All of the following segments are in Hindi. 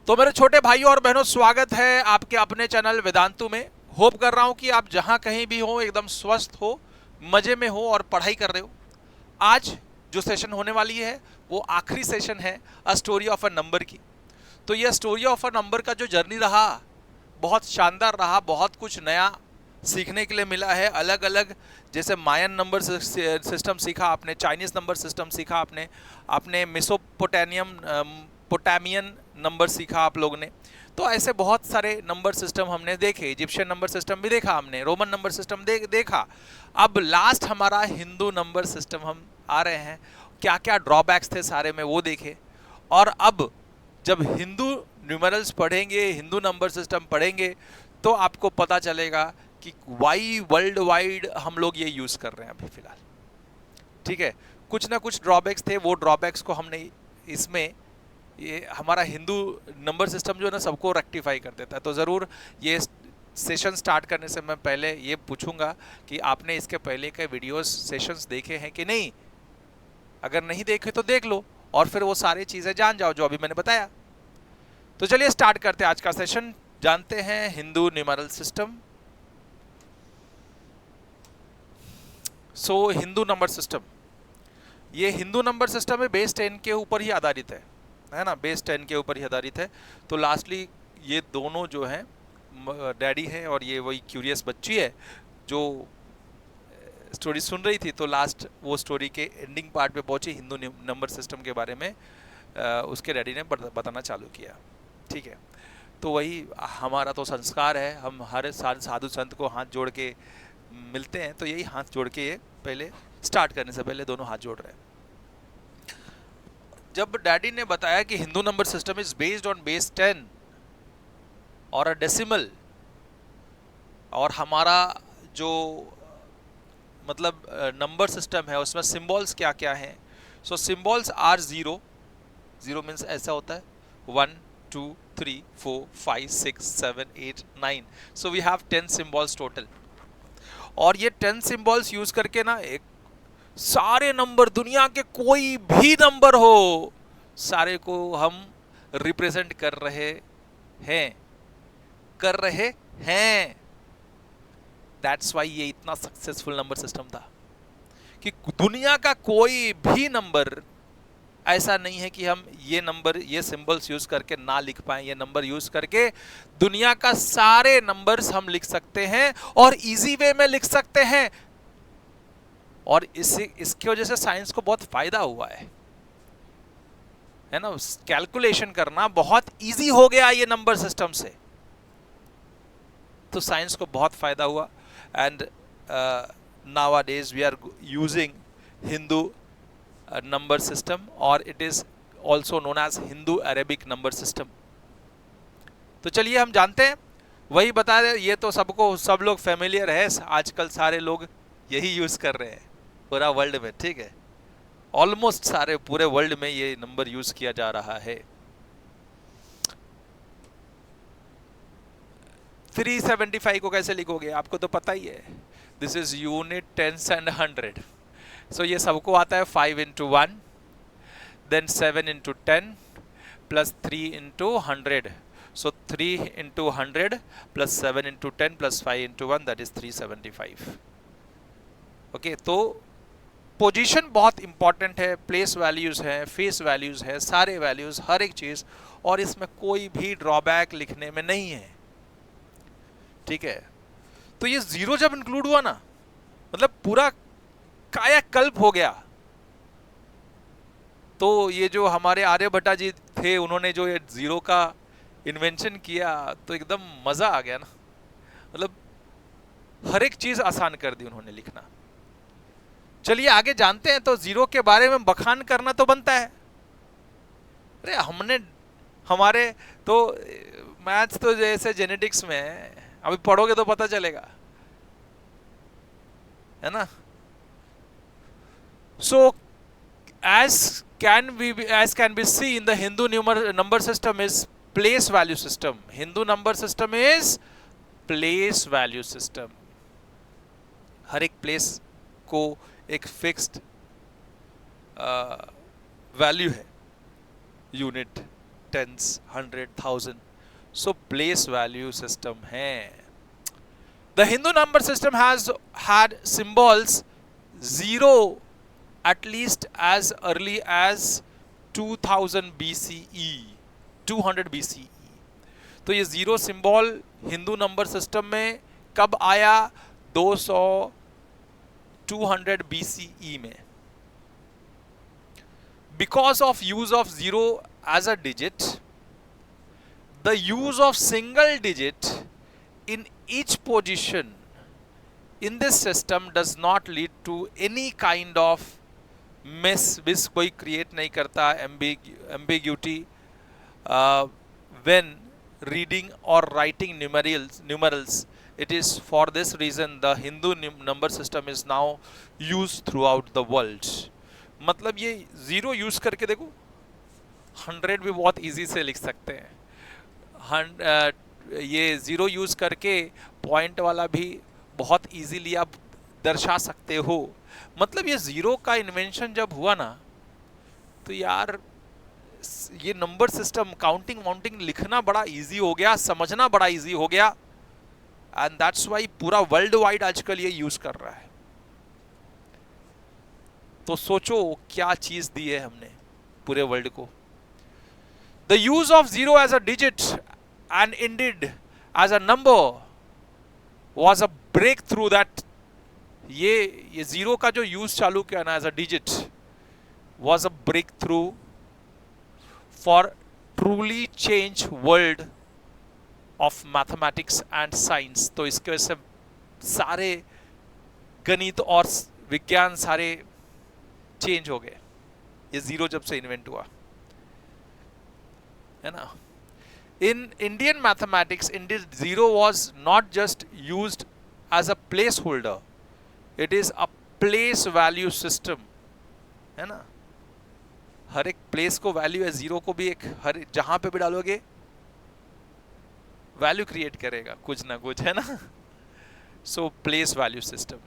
तो मेरे छोटे भाइयों और बहनों, स्वागत है आपके अपने चैनल वेदांतु में। होप कर रहा हूं कि आप जहां कहीं भी हो एकदम स्वस्थ हो, मजे में हो और पढ़ाई कर रहे हो। आज जो सेशन होने वाली है वो आखिरी सेशन है a story of a number की। तो यह स्टोरी ऑफ अ नंबर का जो जर्नी रहा बहुत शानदार रहा, बहुत कुछ नया सीखने के लिए मिला है। अलग अलग जैसे मायन नंबर सिस्टम सीखा आपने, चाइनीज नंबर सिस्टम सीखा आपने, आपने पोटामियन नंबर सीखा आप लोगों ने। तो ऐसे बहुत सारे नंबर सिस्टम हमने देखे, इजिप्शियन नंबर सिस्टम भी देखा हमने, रोमन नंबर सिस्टम देखा। अब लास्ट हमारा हिंदू नंबर सिस्टम हम आ रहे हैं। क्या क्या ड्रॉबैक्स थे सारे में वो देखे। और अब जब हिंदू न्यूमरल्स पढ़ेंगे, हिंदू नंबर सिस्टम पढ़ेंगे, तो आपको पता चलेगा कि वाई वर्ल्ड वाइड हम लोग ये यूज कर रहे हैं अभी फिलहाल। ठीक है, कुछ ना कुछ ड्रॉबैक्स थे, वो ड्रॉबैक्स को हमने इसमें, ये हमारा हिंदू नंबर सिस्टम जो है ना सबको रेक्टिफाई कर देता है। तो ज़रूर ये सेशन स्टार्ट करने से मैं पहले ये पूछूंगा कि आपने इसके पहले के वीडियोस सेशंस देखे हैं कि नहीं। अगर नहीं देखे तो देख लो और फिर वो सारी चीज़ें जान जाओ जो अभी मैंने बताया। तो चलिए स्टार्ट करते हैं आज का सेशन। जानते हैं हिंदू न्यूमरल सिस्टम। सो हिंदू नंबर सिस्टम, ये हिंदू नंबर सिस्टम है, बेस 10 के ऊपर ही आधारित है ना, बेस 10 के ऊपर ही आधारित है। तो लास्टली ये दोनों जो हैं डैडी हैं और ये वही क्यूरियस बच्ची है जो स्टोरी सुन रही थी। तो लास्ट वो स्टोरी के एंडिंग पार्ट पे पहुंची हिंदू नंबर सिस्टम के बारे में, उसके डैडी ने बताना चालू किया। ठीक है, तो वही हमारा तो संस्कार है, हम हर साल साधु संत को हाथ जोड़ के मिलते हैं। तो यही हाथ जोड़ के ये पहले स्टार्ट करने से पहले दोनों हाथ जोड़ रहे हैं। जब डैडी ने बताया कि Hindu number system is based on base 10 और अ डेसिमल, और हमारा जो मतलब नंबर सिस्टम है उसमें सिंबल्स क्या क्या हैं। So symbols are zero, zero means ऐसा होता है 1 2 3 4 5 6 7 8 9। So we have 10 symbols total. और ये 10 सिंबल्स यूज करके ना एक सारे नंबर, दुनिया के कोई भी नंबर हो, सारे को हम रिप्रेजेंट कर रहे हैं। दैट्स वाई ये इतना सक्सेसफुल नंबर सिस्टम था कि दुनिया का कोई भी नंबर ऐसा नहीं है कि हम ये नंबर, ये सिंबल्स यूज करके ना लिख पाए। ये नंबर यूज करके दुनिया का सारे नंबर्स हम लिख सकते हैं और इजी वे में लिख सकते हैं। और इसकी वजह से साइंस को बहुत फायदा हुआ है ना। कैलकुलेशन करना बहुत इजी हो गया ये नंबर सिस्टम से, तो साइंस को बहुत फायदा हुआ। And nowadays we are using Hindu number system, or it is also known as Hindu Arabic number system। तो चलिए हम जानते हैं, वही बता रहे, ये तो सबको सब लोग फेमिलियर है, आजकल सारे लोग यही यूज कर रहे हैं पूरा वर्ल्ड में। ठीक है, ऑलमोस्ट सारे पूरे वर्ल्ड में ये नंबर यूज किया जा रहा है। 375 को कैसे लिखोगे, आपको तो पता ही है। This is unit, tens and 100। So ये सबको आता है 5 into 1, then 7 into 10 plus 3 into 100। So 3 into 100 plus 7 into 10 plus 5 into 1, that is 375। Okay, तो पोजीशन बहुत इंपॉर्टेंट है, प्लेस वैल्यूज है, फेस वैल्यूज है, सारे वैल्यूज, हर एक चीज, और इसमें कोई भी ड्रॉबैक लिखने में नहीं है। ठीक है, तो ये जीरो जब इंक्लूड हुआ ना, मतलब पूरा कायाकल्प हो गया। तो ये जो हमारे आर्यभट्टा जी थे, उन्होंने जो ये जीरो का इन्वेंशन किया, तो एकदम मजा आ गया ना। मतलब हर एक चीज आसान कर दी उन्होंने लिखना। चलिए आगे जानते हैं। तो जीरो के बारे में बखान करना तो बनता है। अरे हमने, हमारे तो मैथ्स तो जैसे जेनेटिक्स में अभी पढ़ोगे तो पता चलेगा, है ना। सो as can be seen, the Hindu number system is place value system. Hindu number system is place value system। हर एक प्लेस को एक फिक्स्ड वैल्यू है, unit, tens, 100,000. So place value system है. The Hindu number system has had symbols 0 at least as early as 2000 BCE, 200 BCE. तो ये zero symbol Hindu number system में कब आया? 200 BCE में. Because of use of zero as a digit, the use of single digit in each position in this system does not lead to any kind of miss कोई create नहीं करता, ambiguity when reading or writing numerals. It is for this reason the Hindu number system is now used throughout the world. मतलब ये जीरो यूज करके देखो, 100 भी बहुत इजी से लिख सकते हैं. ये जीरो यूज करके पॉइंट वाला भी बहुत इजीली आप दर्शा सकते हो. मतलब ये जीरो का इन्वेंशन जब हुआ ना, तो यार ये नंबर सिस्टम काउंटिंग वाउंटिंग लिखना बड़ा इजी हो गया, समझना बड़ा इजी हो गया. एंड दैट्स वाई पूरा वर्ल्ड वाइड आजकल ये यूज कर रहा है. तो सोचो क्या चीज दी है हमने पूरे वर्ल्ड को. The use of zero as a digit and indeed as a number was a breakthrough that. ये जीरो का जो यूज चालू किया ना as a digit was a breakthrough for truly change world of mathematics and science. तो इसके वजह से सारे गणित और विज्ञान सारे चेंज हो गए, ये जीरो जब से इन्वेंट हुआ है ना. In Indian mathematics Indian zero was not just used as a placeholder, it is a place value system है ना. हर एक प्लेस को वैल्यू है, जीरो को भी एक हर जहां पे भी डालोगे वैल्यू क्रिएट करेगा कुछ ना कुछ है ना. So place value system,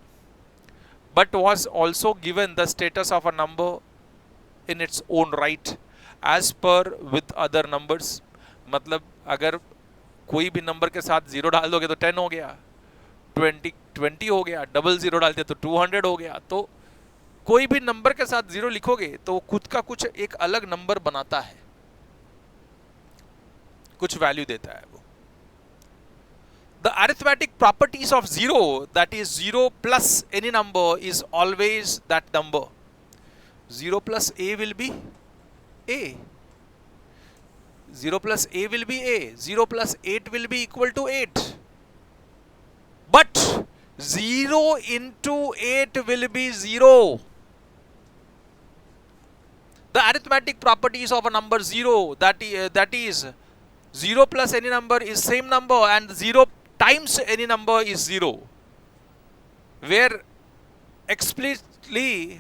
but was also given the status of a number in its own right as per with other numbers. मतलब अगर कोई भी नंबर के साथ जीरो डाल दोगे तो 10 हो गया, 20 हो गया, डबल जीरो डालते तो 200 हो गया. तो कोई भी नंबर के साथ जीरो लिखोगे तो खुद का कुछ एक अलग नंबर बनाता है, कुछ वैल्यू देता है वो. The arithmetic properties of zero, that is 0 plus any number, is always that number. 0 plus a will be a. 0 plus a will be a. 0 plus 8 will be equal to 8. But 0 into 8 will be 0. The arithmetic properties of a number 0, that is 0 plus any number is same number, and 0 times any number is 0, where explicitly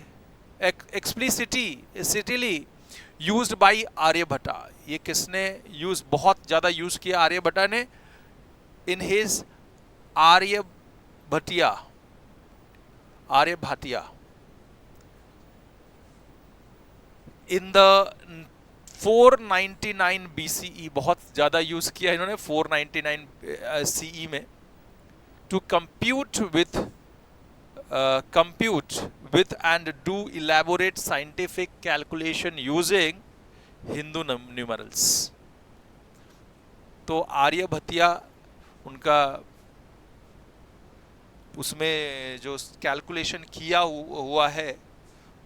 used by Aryabhatta. ये किसने यूज बहुत ज्यादा यूज किया? आर्यभट्टा ने in his Aryabhatiya in the 499 BCE. बहुत ज्यादा यूज किया इन्होंने 499 CE में. to compute with and do elaborate scientific calculation using Hindu numerals. तो आर्यभट्टिया उनका उसमें जो कैलकुलेशन किया हुआ है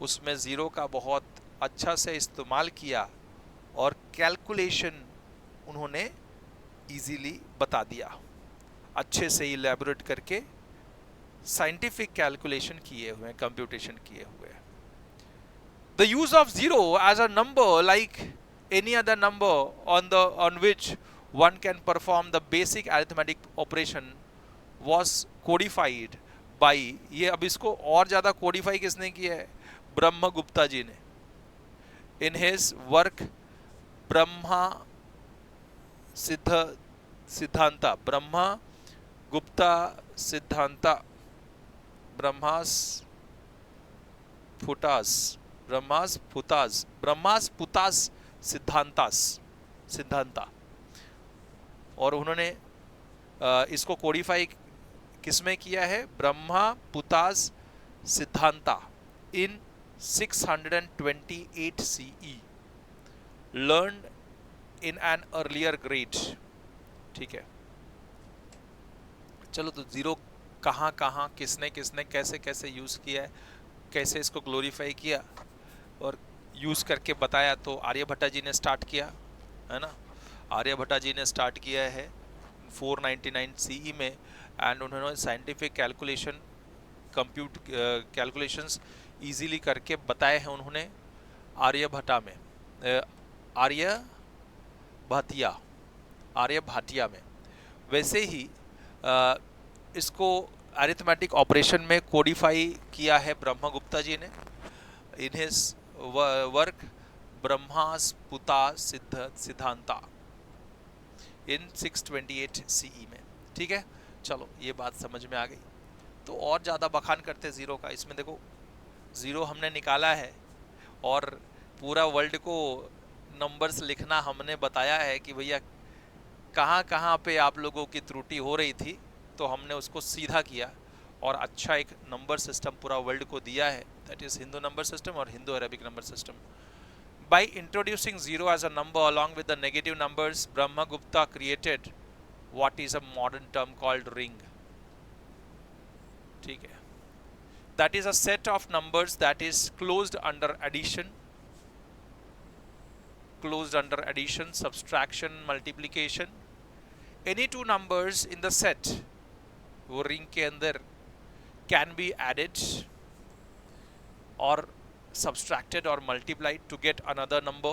उसमें जीरो का बहुत अच्छा से इस्तेमाल किया और कैलकुलेशन उन्होंने इजीली बता दिया, अच्छे से इलैबोरेट करके साइंटिफिक कैलकुलेशन किए हुए, कंप्यूटेशन किए हुए. The use of zero as a number like any other number on which one can perform the basic arithmetic operation was codified by. ये अब इसको और ज्यादा कोडिफाई किसने किया है? ब्रह्मगुप्ता जी ने in his work Brahma Siddhanta, Brahma Gupta Siddhanta, Brahma's फुटास सिद्धांतास. Siddhanta, और उन्होंने इसको कोडिफाई किसमें किया है? ब्रह्मपुत्रास सिद्धांता इन 628 CE, learn in an earlier grade. ठीक है, चलो तो जीरो कहाँ कहाँ किसने किसने कैसे कैसे यूज किया है, कैसे इसको ग्लोरीफाई किया और यूज करके बताया, तो आर्यभट्टा जी ने स्टार्ट किया है ना। आर्यभट्टा जी ने स्टार्ट किया है 499 CE में, एंड उन्होंने scientific calculation compute calculations easily करके बताए हैं उन्होंने आर्यभट्टा में, आर्यभट्टिया में। वैसे ही इसको अरिथमेटिक ऑपरेशन में कोडिफाई किया है ब्रह्मगुप्ता जी ने in his work Brahmaputra Siddhanta in 628 CE में। ठीक है, चलो ये बात समझ में आ गई। तो और ज़्यादा बखान करते ज़ीरो का, इसमें देखो ज़ीरो हमने निकाला है और पूरा वर्ल्ड को नंबर्स लिखना हमने बताया है कि भैया कहाँ कहाँ पे आप लोगों की त्रुटि हो रही थी, तो हमने उसको सीधा किया और अच्छा एक नंबर सिस्टम पूरा वर्ल्ड को दिया है, that is Hindu number system और Hindu Arabic number system. By introducing zero as a number along with the negative numbers, Brahmagupta created what is a modern term called ring. ठीक है, that is a set of numbers that is closed under addition, subtraction, multiplication. Any two numbers in the set वो रिंग के अंदर can be added or subtracted or multiplied to get another number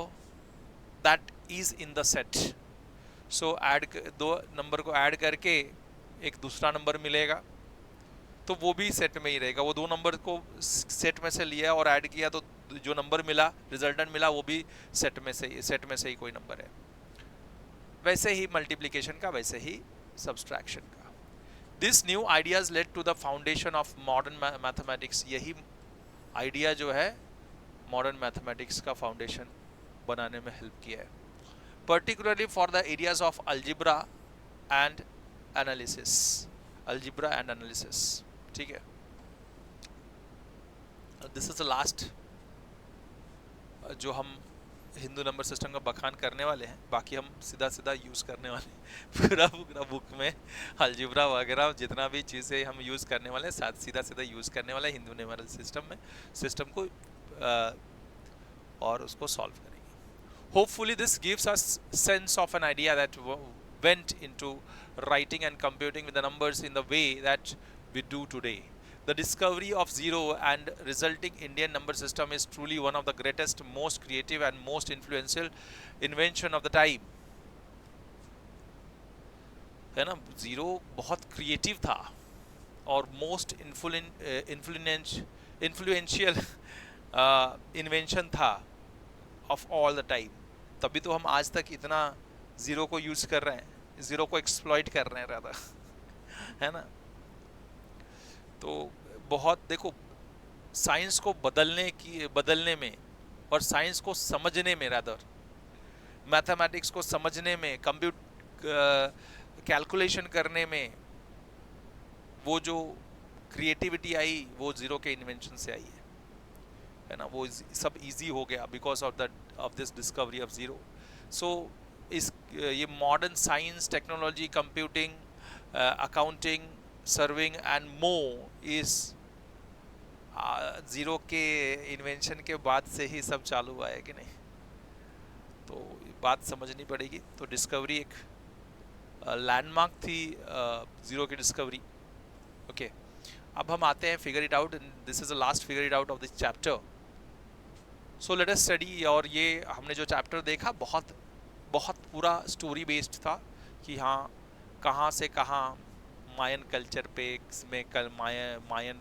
that is in the set. So दो नंबर को ऐड करके एक दूसरा नंबर मिलेगा, तो वो भी सेट में ही रहेगा। वो दो नंबर को सेट में से लिया और ऐड किया, तो जो नंबर मिला, रिजल्टेंट मिला, वो भी सेट में से ही कोई नंबर है। वैसे ही मल्टीप्लिकेशन का, वैसे ही सब्सट्रैक्शन का। This new ideas led to the foundation of modern mathematics. यही आइडिया जो है मॉडर्न मैथमेटिक्स का फाउंडेशन बनाने में हेल्प किया है, particularly for the areas of algebra and analysis. ठीक है, दिस इज द लास्ट जो हम हिंदू नंबर सिस्टम का बखान करने वाले हैं। बाकी हम सीधा यूज़ करने वाले पूरा बुक में अलजिब्रा वगैरह जितना भी चीज़ें हम यूज़ करने वाले हैं सीधा यूज़ करने वाले हिंदू नंबर सिस्टम को और उसको सॉल्व करेंगे। Hopefully this gives us sense of an idea that went into writing and computing with the numbers in the way that we do today. The discovery of zero and resulting Indian number system is truly one of the greatest, most creative and most influential invention of the time. है ना, जीरो बहुत क्रिएटिव था और मोस्ट इन्फ्लुएंशियल इन्वेंशन था ऑफ ऑल द टाइम। तभी तो हम आज तक इतना ज़ीरो को यूज़ कर रहे हैं, ज़ीरो को एक्सप्लॉइट कर रहे हैं ज़्यादा है ना। तो बहुत देखो, साइंस को बदलने में और साइंस को समझने में, रादर मैथमेटिक्स को समझने में, कैलकुलेशन करने में वो जो क्रिएटिविटी आई वो ज़ीरो के इन्वेंशन से आई है ना। वो सब इजी हो गया because of this discovery of zero. So ये modern science, technology, computing, accounting, serving and more is zero के इन्वेंशन के बाद से ही सब चालू हुआ है कि नहीं, तो बात समझनी पड़ेगी। तो डिस्कवरी एक लैंडमार्क थी ज़ीरो की डिस्कवरी। ओके, अब हम आते हैं figure it out, this is the last figure it out of this chapter. So let us study. और ये हमने जो चैप्टर देखा बहुत पूरा स्टोरी बेस्ड था कि हाँ कहाँ से कहाँ मायन कल्चर पे में कल मायन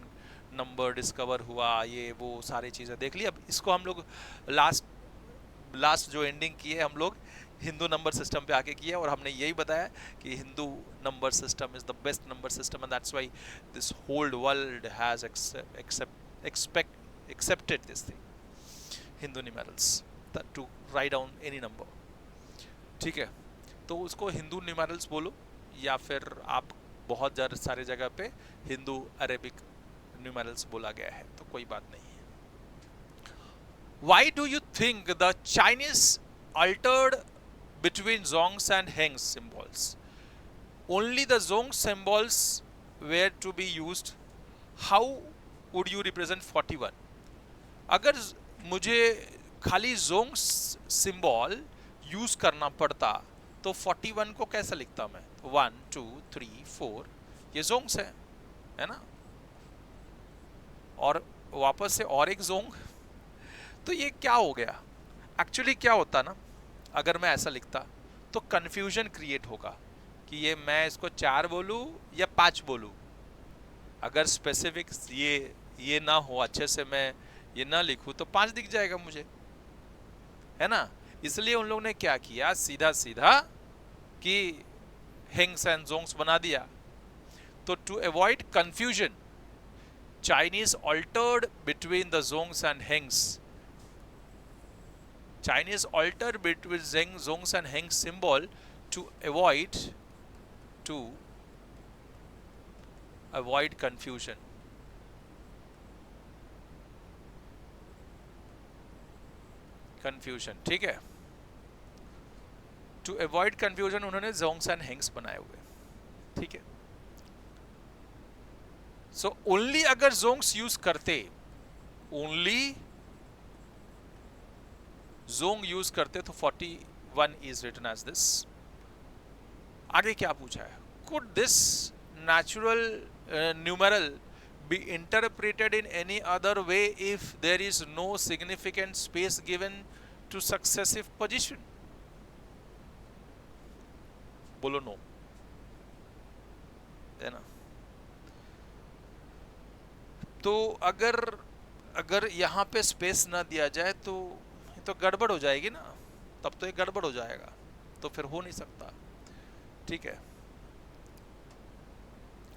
नंबर डिस्कवर हुआ, ये वो सारी चीज़ें देख ली। अब इसको हम लोग लास्ट जो एंडिंग की है हम लोग हिंदू नंबर सिस्टम पे आके किया, और हमने यही बताया कि Hindu number system is the best number system and that's why this whole world has accepted this thing, Hindu numerals, to write down any number. ठीक है, तो उसको हिंदू न्यूमेरल्स बोलो, या फिर आप बहुत ज़्यादा सारे जगह पे हिंदू अरेबिक न्यूमेरल्स बोला गया है, तो कोई बात नहीं है। Why do you think the Chinese altered between zongs and hengs symbols? Only the zong symbols were to be used. How would you represent 41? अगर मुझे खाली जोंग सिंबल यूज करना पड़ता तो 41 को कैसा लिखता मैं? 1 2 3 4 ये जोंग्स है ना, और वापस से और एक जोंग, तो ये क्या हो गया? एक्चुअली क्या होता ना, अगर मैं ऐसा लिखता तो कंफ्यूजन क्रिएट होगा कि ये मैं इसको 4 बोलूं या 5 बोलूं। अगर स्पेसिफिक ये ना हो, अच्छे से मैं ये ना लिखूं तो 5 दिख जाएगा मुझे, है ना। इसलिए उन लोगों ने क्या किया, सीधा सीधा कि हेंग्स एंड जोंग्स बना दिया। तो to avoid confusion, Chinese altered between the zongs and hengs, Chinese altered between zongs and hengs symbol to avoid confusion. ठीक है, टू अवॉइड कंफ्यूजन उन्होंने जोंग्स एंड हेंग्स बनाए हुए, ठीक है। सो ओनली अगर जोंग्स यूज करते, ओनली जोंग यूज करते तो 41 इज रिटन एज दिस। आगे क्या पूछा है, could this natural numeral be interpreted in any other way if there is no significant space given to successive position? बोलो नो, है ना। तो अगर यहां पे स्पेस ना दिया जाए तो गड़बड़ हो जाएगी ना, तब तो ये गड़बड़ हो जाएगा, तो फिर हो नहीं सकता, ठीक है।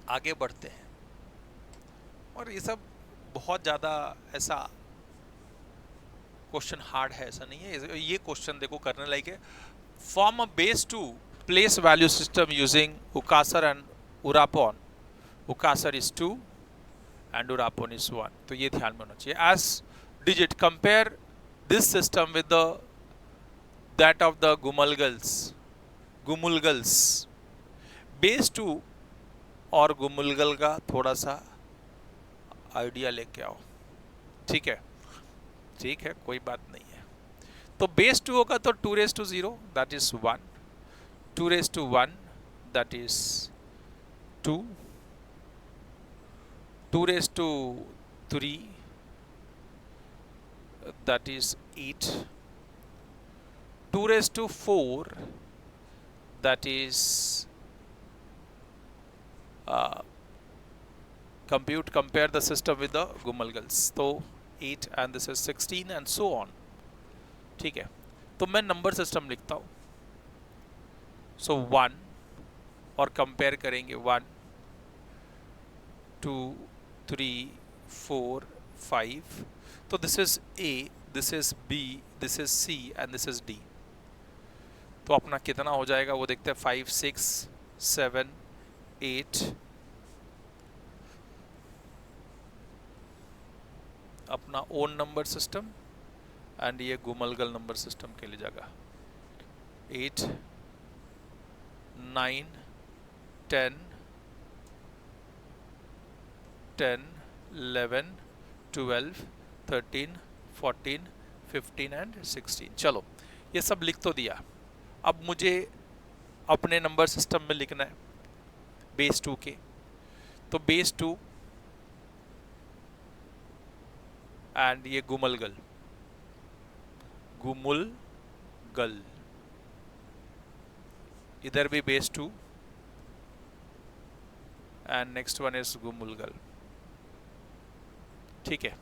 आगे बढ़ते हैं, और ये सब बहुत ज़्यादा ऐसा क्वेश्चन हार्ड है ऐसा नहीं है। ये क्वेश्चन देखो करने लायक है। Form a base two place value system using ukasar and urapon. Ukasar is 2 and urapon is 1, तो ये ध्यान में होना चाहिए। As digit compare this system with that of the Gumulgals. Base 2 और गुमुलगल का थोड़ा सा आइडिया लेके आओ, ठीक है, ठीक है, कोई बात नहीं है। तो बेस 2 होगा तो 2 raised to 0 that is 1, 2 raised to 1 that is 2, 2 raised to 3 that is 8, 2 raised to 4 that is compare the system with the गुमलगल्स, तो 8 and this is 16 and so on, ठीक है। तो मैं नंबर सिस्टम लिखता हूँ, सो 1 और कंपेयर करेंगे 1 2 3 4 5, तो this is A, this is B, this is C and this is D। तो अपना कितना हो जाएगा वो देखते हैं, 5 6 7 8, अपना ओन नंबर सिस्टम एंड ये गुमलगल नंबर सिस्टम के लिए जगह 8 9 10 10 11 12 13 14 15 एंड 16। चलो ये सब लिख तो दिया, अब मुझे अपने नंबर सिस्टम में लिखना है बेस 2 के। तो बेस 2 एंड ये गुमलगल, इधर भी base 2 and next one is Gumulgal, ठीक है।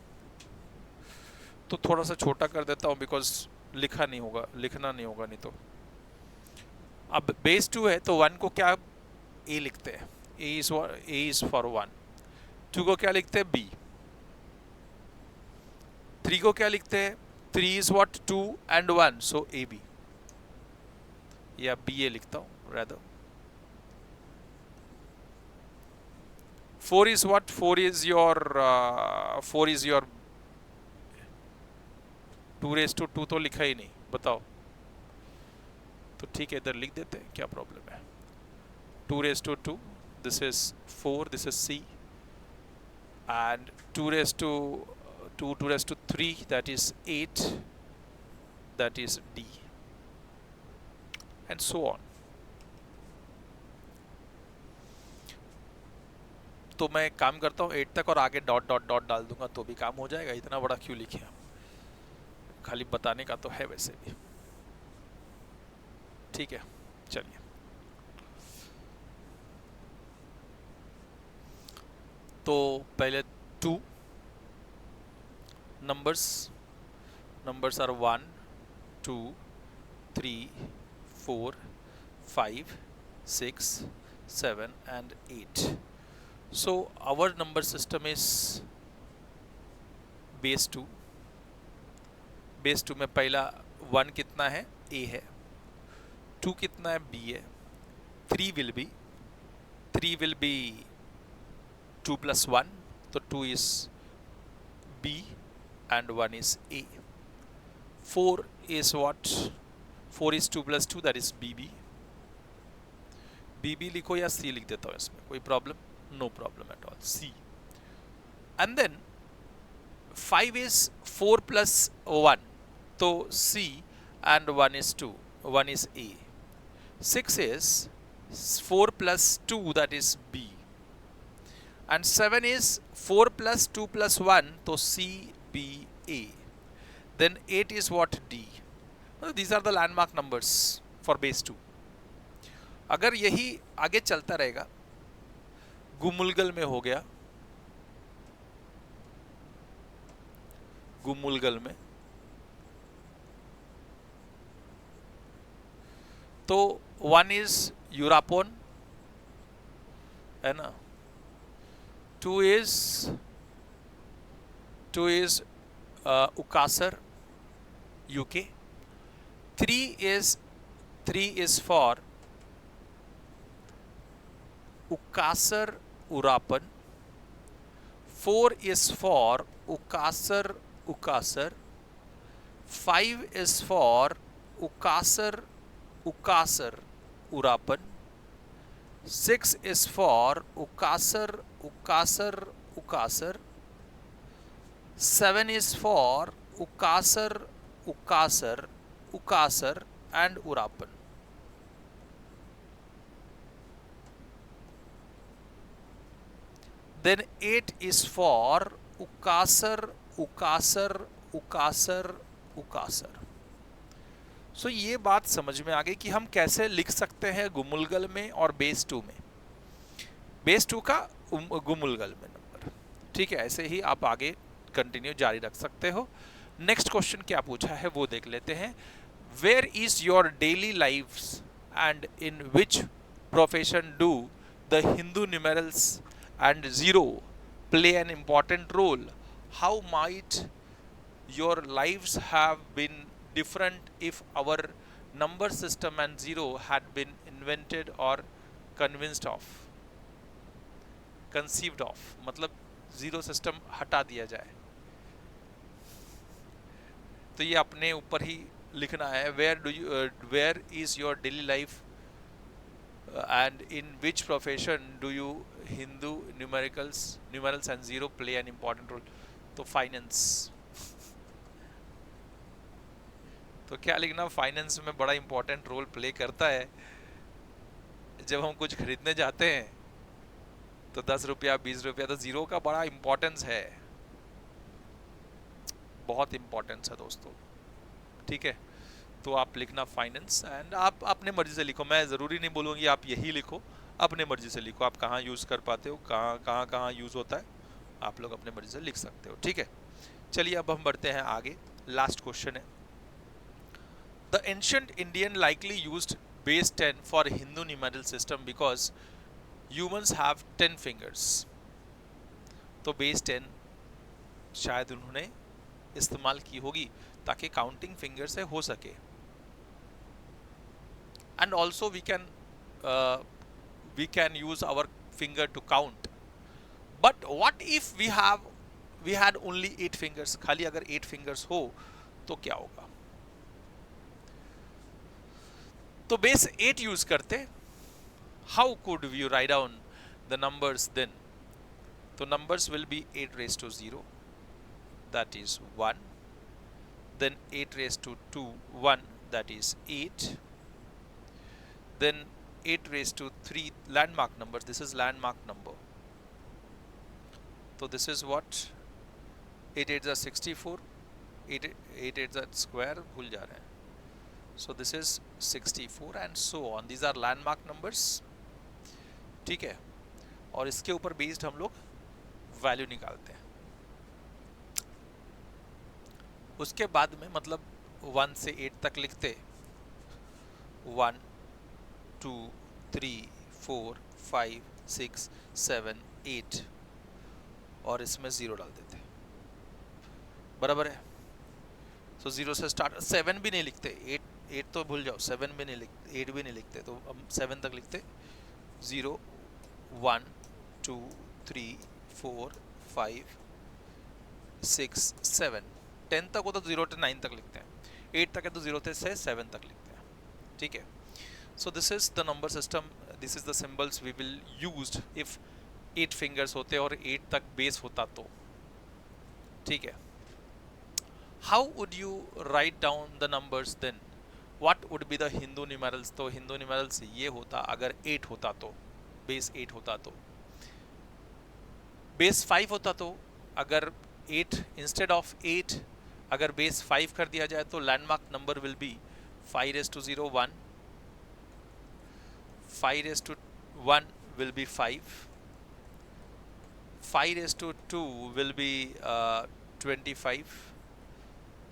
तो थोड़ा सा छोटा कर देता हूं बिकॉज लिखना नहीं होगा नहीं तो। अब बेस 2 है तो 1 को क्या A लिखते हैं, A is for 1, 2 को क्या लिखते हैं B, 3 को क्या लिखते हैं, 3 is what 2 and 1 so AB। या BA लिखता हूँ rather. 4 is what? 4 is your 2 raised to 2 तो लिखा ही नहीं, बताओ। तो ठीक है, इधर लिख देते हैं, क्या प्रॉब्लम है। 2 raised to 2, this is 4, this is C, and 2 raised to 2 raised to 3, that is 8, that is D, and so on. तो मैं काम करता हूँ 8 तक और आगे डॉट डॉट डॉट डाल दूंगा तो भी काम हो जाएगा। इतना बड़ा क्यों लिखे हम, खाली बताने का तो है वैसे भी। ठीक है, चलिए। तो पहले 2 numbers are 1, 2, 3, 4, 5, 6, 7 and 8. So our number system is base 2. base 2 में पहला 1 कितना है? A है। 2 कितना है? B है। 3 will be 2 plus 1, तो 2 is B and 1 is A. 4 is what? 4 is 2 plus 2, that is BB. BB लिखो या C लिख देता हूँ इसमें, कोई problem? No problem at all, C. And then 5 is 4 plus 1, तो C and 1 is 2, 1 is A. 6 is 4 plus 2, that is B. And 7 is 4 plus 2 plus 1, तो C, B, A. Then 8 is what? D. These are the landmark numbers for base 2. अगर यही आगे चलता रहेगा, गुमुलगल में हो गया, गुमुलगल में तो 1 is यूरापोन है ना, 2 is उकासर UK, 3 is for उकासर उरापन, 4 is for उकासर उकासर, 5 is for उकासर उकासर उरापन, 6 is for उकासर उकासर उकासर, 7 is for उकासर उकासर उकासर and उरापन. Then 8 is for उकासर उकासर उकासर उकासर. सो ये बात समझ में आ गई कि हम कैसे लिख सकते हैं गुमुलगल में और बेस 2 में, बेस 2 का गुमुलगल में नंबर. ठीक है, ऐसे ही आप आगे कंटिन्यू जारी रख सकते हो. नेक्स्ट क्वेश्चन क्या पूछा है वो देख लेते हैं. Where is your daily lifes and in which profession do the Hindu numerals and 0 play an important role? How might your lives have been different if our number system and 0 had been invented or conceived of? मतलब 0 सिस्टम हटा दिया जाए. तो ये अपने ऊपर ही लिखना है. where is your daily life and in which profession do you Hindu numerals and 0 play an important role? तो फाइनेंस. तो क्या लिखना? फाइनेंस में बड़ा इंपॉर्टेंट रोल प्ले करता है. जब हम कुछ खरीदने जाते हैं तो 10 रुपया 20 रुपया, तो 0 का बड़ा इंपॉर्टेंस है, बहुत इंपॉर्टेंस है दोस्तों. ठीक है, तो आप लिखना फाइनेंस एंड आप अपने मर्जी से लिखो. मैं ज़रूरी नहीं बोलूँगी आप यही लिखो, अपने मर्जी से लिखो. आप कहाँ यूज़ कर पाते हो, कहाँ यूज़ होता है, आप लोग अपने मर्जी से लिख सकते हो. ठीक है, चलिए अब हम बढ़ते हैं आगे. लास्ट क्वेश्चन है. The ancient Indian likely used base 10 for Hindu numeral system because humans have 10 fingers. तो बेस 10 शायद उन्होंने इस्तेमाल की होगी ताकि काउंटिंग फिंगर से हो सके. and also uh, we can use our finger to count. But what if we had only 8 fingers? खाली अगर 8 fingers हो तो क्या होगा? तो बेस 8 यूज करते, how could we write down the numbers then? So numbers will be 8 raised to 0, that is 1, then 8 raised to 2, 1, that is 8, then 8 raised to 3 landmark numbers, this is landmark number. So this is what 8 8s are 64, 8 8s are square, भूल जा रहे हैं. So this is 64 and so on. These are landmark numbers. ठीक है, और इसके ऊपर बेस्ड हम लोग वैल्यू निकालते हैं. उसके बाद में मतलब 1 से 8 तक लिखते, 1 2 3 4 5 6 7 8 और इसमें 0 डाल देते, बराबर है. सो 0 से स्टार्ट, 7 भी नहीं लिखते, 8 तो भूल जाओ, 7 भी नहीं लिखते, 8 भी नहीं लिखते, तो हम 7 तक लिखते, 0 1 2 3 4 5 6 7 10 तक हो तो 0 से 9 तक लिखते हैं, 8 तक है तो 0 से 7 तक लिखते हैं. ठीक है. So this is the number system, this is the symbols we will used if 8 fingers होते और 8 तक बेस होता तो. ठीक है. How would you write down the numbers then? What would be the Hindu numerals? तो हिंदू numerals ये होता अगर 8 होता तो, बेस 8 होता तो. बेस 5 होता तो, अगर 8 इंस्टेड ऑफ 8 अगर बेस 5 कर दिया जाए तो landmark number will be 5 raised to 0 1, 5 raised to 1 will be 5, 5 raised to 2 will be 25,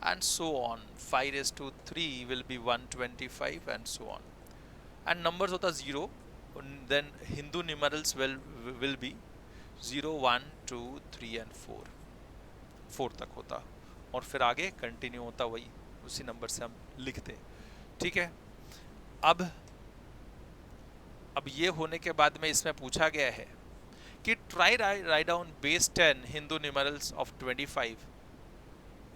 and so on. 5 raised to 3 will be 125 and so on. And numbers होता 0, then Hindu numerals will be 0 1 2 3 and 4, 4 तक होता और फिर आगे कंटिन्यू होता वही उसी नंबर से हम लिखते. ठीक है. अब ये होने के बाद में इसमें पूछा गया है कि try write down base 10 Hindu numerals of 25,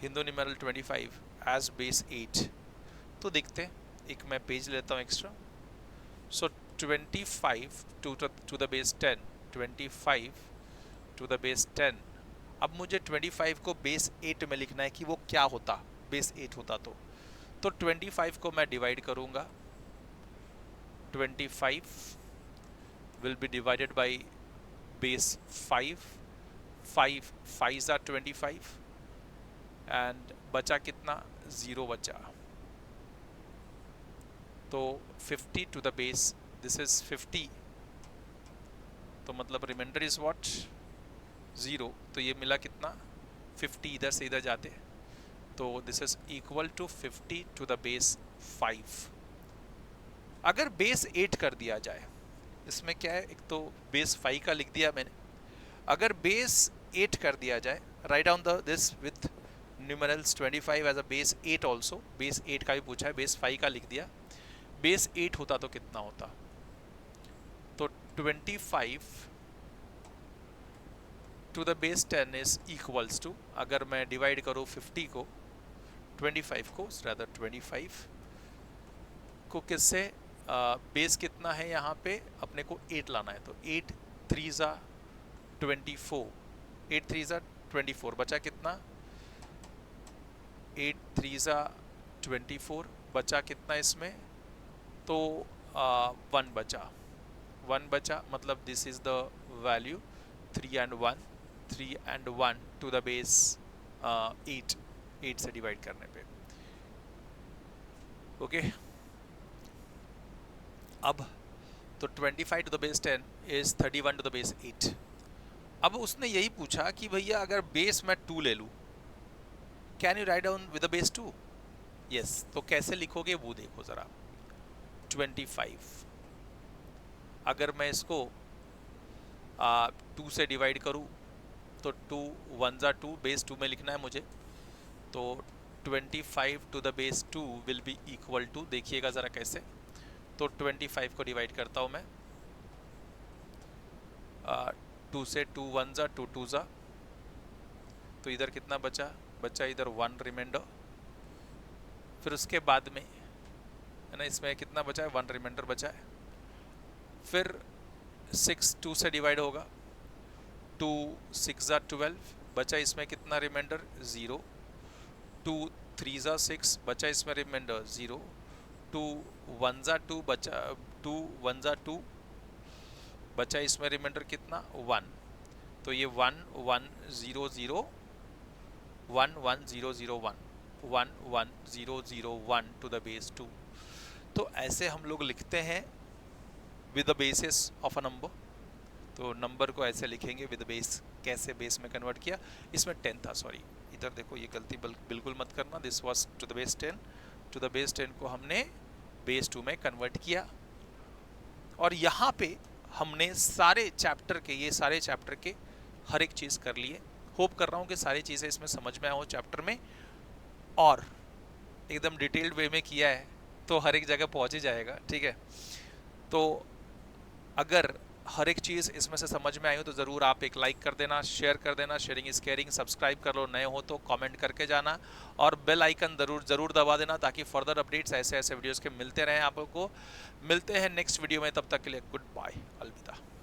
Hindu numeral 25 as base 8. तो देखते हैं, एक मैं पेज लेता हूँ extra. So 25 to the base 10, 25 to the base 10. अब मुझे 25 को बेस 8 में लिखना है कि वो क्या होता बेस 8 होता तो 25 को मैं डिवाइड करूँगा. 25 will be divided by base 5, 5 5s are 25 and बचा कितना, 0 बचा. तो 50 to the base, this is 50, तो मतलब रिमाइंडर इज व्हाट 0. तो ये मिला कितना 50, इधर से इधर जाते तो this is equal to 50 to the base 5. अगर बेस 8 कर दिया जाए, इसमें क्या है, एक तो बेस 5 का लिख दिया मैंने, अगर बेस 8 कर दिया जाए, write down this with numerals 25 as a base 8 also. Base 8 का भी पूछा है, बेस 5 का लिख दिया. बेस 8 होता तो कितना होता, तो 25 to the base 10 is equals to, अगर मैं डिवाइड करूँ 50 को 25 को, रादर 25 को किससे, बेस कितना है यहाँ पे अपने को 8 लाना है, तो 8 3s are 24, 8 3s are 24, बचा कितना 8 3s are 24, बचा कितना इसमें, तो 1 बचा, 1 बचा, मतलब this is the value 3 and 1, 3 and 1 to the base 8, 8 से डिवाइड करने पे. ओके. अब तो 25 to the base 10 is 31 to the base 8. अब उसने यही पूछा कि भैया अगर बेस मैं 2 ले लूँ, can you write down with the base 2? Yes. तो कैसे लिखोगे वो देखो ज़रा. 25 अगर मैं इसको 2 से डिवाइड करूँ तो 2 1s are 2, बेस 2 में लिखना है मुझे, तो 25 to the base 2 will be equal to, देखिएगा ज़रा कैसे, तो 25 को डिवाइड करता हूँ मैं, 2 से 2 1 जा 2 2 जा, तो इधर कितना बचा इधर 1 रिमाइंडर। फिर उसके बाद में है ना, इसमें कितना बचा है, 1 रिमाइंडर बचा है। फिर 6 2 से डिवाइड होगा, 2 6 जा 12, बचा इसमें कितना रिमाइंडर, 0। 2 3 जा 6, बचा इसमें रिमाइंडर 0। 2 1 जा 2, बचा 2 1 जा 2, बचा इसमें रिमाइंडर कितना, 1। तो ये 1 1 0 0 1 1 0 0 1 1 1 0 0 1 टू द बेस 2। तो ऐसे हम लोग लिखते हैं with the basis of a number. तो नंबर को ऐसे लिखेंगे विद बेस, कैसे बेस में कन्वर्ट किया, इसमें 10 था, सॉरी इधर देखो ये गलती बिल्कुल मत करना, this was to the base 10, to the base 10 को हमने बेस 2 में कन्वर्ट किया। और यहाँ पे हमने सारे चैप्टर के, ये सारे चैप्टर के हर एक चीज़ कर लिए। होप कर रहा हूँ कि सारी चीज़ें इसमें समझ में आओ चैप्टर में, और एकदम डिटेल्ड वे में किया है तो हर एक जगह पहुँच ही जाएगा, ठीक है। तो अगर हर एक चीज़ इसमें से समझ में आई हो तो ज़रूर आप एक लाइक कर देना, शेयर कर देना, शेयरिंग इज केयरिंग, सब्सक्राइब कर लो, नए हो तो कमेंट करके जाना, और बेल आइकन ज़रूर दबा देना, ताकि फर्दर अपडेट्स ऐसे वीडियोज़ के मिलते रहें। आप लोगों को मिलते हैं नेक्स्ट वीडियो में, तब तक के लिए गुड बाय, अलविदा।